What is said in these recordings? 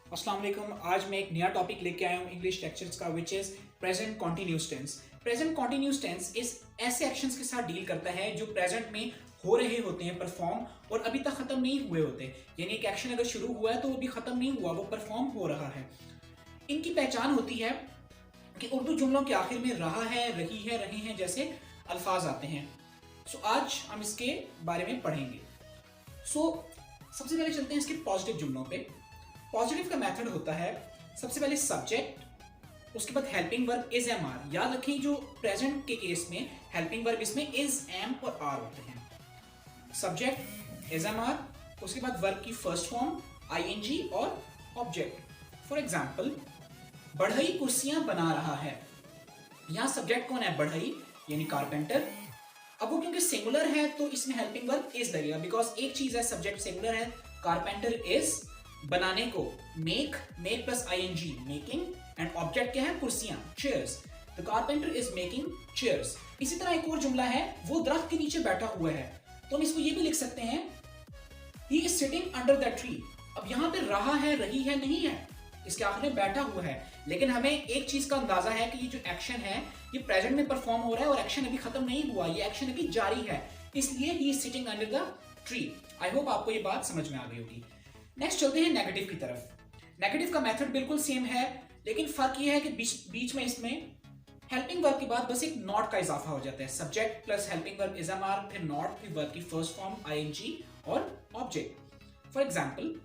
अस्सलाम वालेकुम। आज मैं एक नया टॉपिक लेके आया हूँ इंग्लिश लेक्चर्स का, which is present continuous tense. Present continuous tense इस ऐसे एक्शंस के साथ डील करता है जो प्रेजेंट में हो रहे होते हैं परफॉर्म और अभी तक खत्म नहीं हुए होते। यानी एक एक्शन अगर शुरू हुआ है तो वो अभी खत्म नहीं हुआ, वो परफॉर्म हो रहा है। इनकी पहचान होती है कि उर्दू जुमलों के आखिर में रहा है, रही है, रहे हैं जैसे अल्फाज आते हैं। सो आज हम इसके बारे में पढ़ेंगे। सबसे पहले चलते हैं इसके पॉजिटिव जुमलों पे। पॉजिटिव का मेथड होता है सबसे पहले सब्जेक्ट, उसके बाद helping verb is am are. याद रखें जो प्रेजेंट के केस में हेल्पिंग वर्ब इसमें इज एम और आर होते हैं। सब्जेक्ट इज एम आर, उसके बाद वर्ब की फर्स्ट फॉर्म आईएनजी और ऑब्जेक्ट। फॉर एग्जाम्पल, बढ़ई कुर्सियां बना रहा है। यहां सब्जेक्ट कौन है? बढ़ई यानी कारपेंटर। अब वो क्योंकि सिंगुलर है तो इसमें हेल्पिंग वर्ब इज लगेगा, बिकॉज एक चीज है, सब्जेक्ट सिंगुलर है, कारपेंटर इज बनाने को, make plus ING making, and object क्या है? कुर्सियां, chairs. The carpenter is making chairs. इसी तरह एक और जुमला है, वो दरख्त के नीचे बैठा हुआ है, तो हम इसको ये भी लिख सकते हैं, he is sitting under the tree. अब यहां पे रहा है, रही है नहीं है, इसके आखिर में बैठा हुआ है, लेकिन हमें एक चीज का अंदाजा है कि ये जो एक्शन है ये प्रेजेंट में परफॉर्म हो रहा है और एक्शन अभी खत्म नहीं हुआ, ये एक्शन अभी जारी है, इसलिए he is sitting under the tree. I hope आपको ये बात समझ में आ गई होगी। नेक्स्ट चलते हैं नेगेटिव की तरफ। नेगेटिव का मेथड बिल्कुल सेम है, लेकिन फर्क ये है कि बीच में इसमें हेल्पिंग वर्ब के बाद बस एक नॉट का इजाफा हो जाता है। Subject plus helping verb is am are, फिर नॉट, फिर वर्ब की फर्स्ट फॉर्म आईएनजी और ऑब्जेक्ट। फॉर एग्जाम्पल,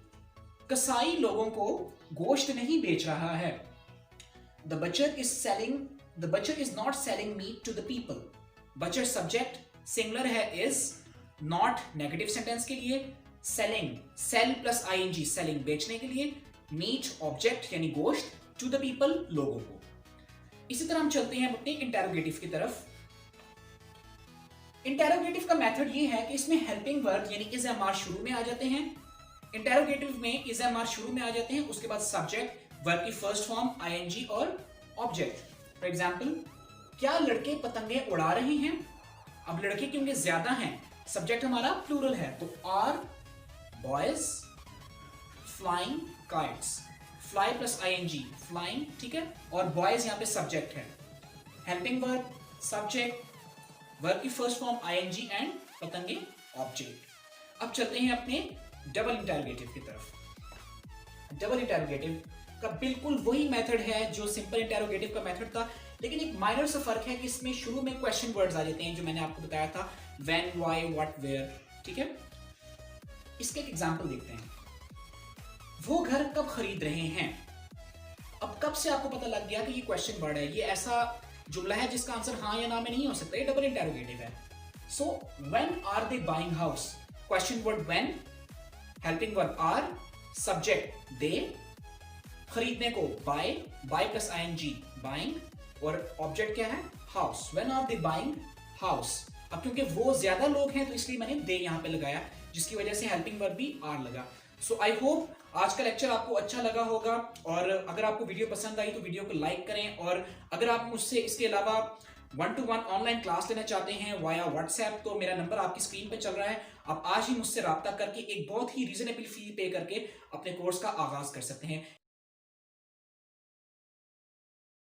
कसाई लोगों को गोश्त नहीं बेच रहा है। The butcher is not selling meat to the people. Butcher subject singular है, इज, नॉट नेगेटिव सेंटेंस के लिए, selling sell plus ING selling बेचने के लिए, मीट ऑब्जेक्ट यानी गोश्त, टू द पीपल लोगों को। इसी तरह हम चलते हैं अपने इंटेरोगेटिव की तरफ। इंटेरोगेटिव का मेथड ये है कि इसमें हेल्पिंग वर्ब यानी इज एम आर शुरू में आ जाते हैं। इंटेरोगेटिव में इज एम आर शुरू में आ जाते हैं, उसके बाद सब्जेक्ट, वर्ब की फर्स्ट फॉर्म आईएनजी और ऑब्जेक्ट। फॉर एग्जाम्पल, क्या लड़के पतंगे उड़ा रहे हैं? अब लड़के क्योंकि ज्यादा हैं, सब्जेक्ट हमारा प्लूरल है, तो are boys flying kites. Fly plus ING flying, ठीक है, और बॉयज यहां पे सब्जेक्ट है। हेल्पिंग वर्ब सब्जेक्ट, वर्ब की फर्स्ट फॉर्म आईएनजी एंड पतंगे ऑब्जेक्ट। अब चलते हैं अपने डबल इंटेरोगेटिव की तरफ। डबल इंटेरोगेटिव का बिल्कुल वही मेथड है जो सिंपल इंटेरोगेटिव का मेथड था, लेकिन एक माइनर सा फर्क है कि इसमें शुरू में क्वेश्चन वर्ड्स आ जाते हैं, जो मैंने आपको बताया था, व्हेन, व्हाई, व्हाट, वेयर, ठीक है। इसके एक एग्जांपल देखते हैं। वो घर कब खरीद रहे हैं? अब कब से आपको पता लग गया कि ये क्वेश्चन वर्ड है, ये ऐसा जुमला है जिसका आंसर हाँ या ना में नहीं हो सकता, ये डबल इंटेरोगेटिव है। So when are they buying house? Question word when, helping verb are, subject they, खरीदने को बाय प्लस आईएनजी बाइंग, और ऑब्जेक्ट क्या है? House. When are they buying house? अब क्योंकि वो ज्यादा लोग हैं तो इसलिए मैंने दे यहां पे लगाया, जिसकी वजह से हेल्पिंग वर्ब भी आर लगा। सो आई होप आज का लेक्चर आपको अच्छा लगा होगा, और अगर आपको वीडियो पसंद आई तो वीडियो को लाइक करें, और अगर आप मुझसे इसके अलावा 1-to-1 ऑनलाइन क्लास लेना चाहते हैं वाया व्हाट्सएप, तो मेरा नंबर आपकी स्क्रीन पे चल रहा है। आप आज ही मुझसे राब्ता करके एक बहुत ही रीजनेबल फी पे करके अपने कोर्स का आगाज कर सकते हैं।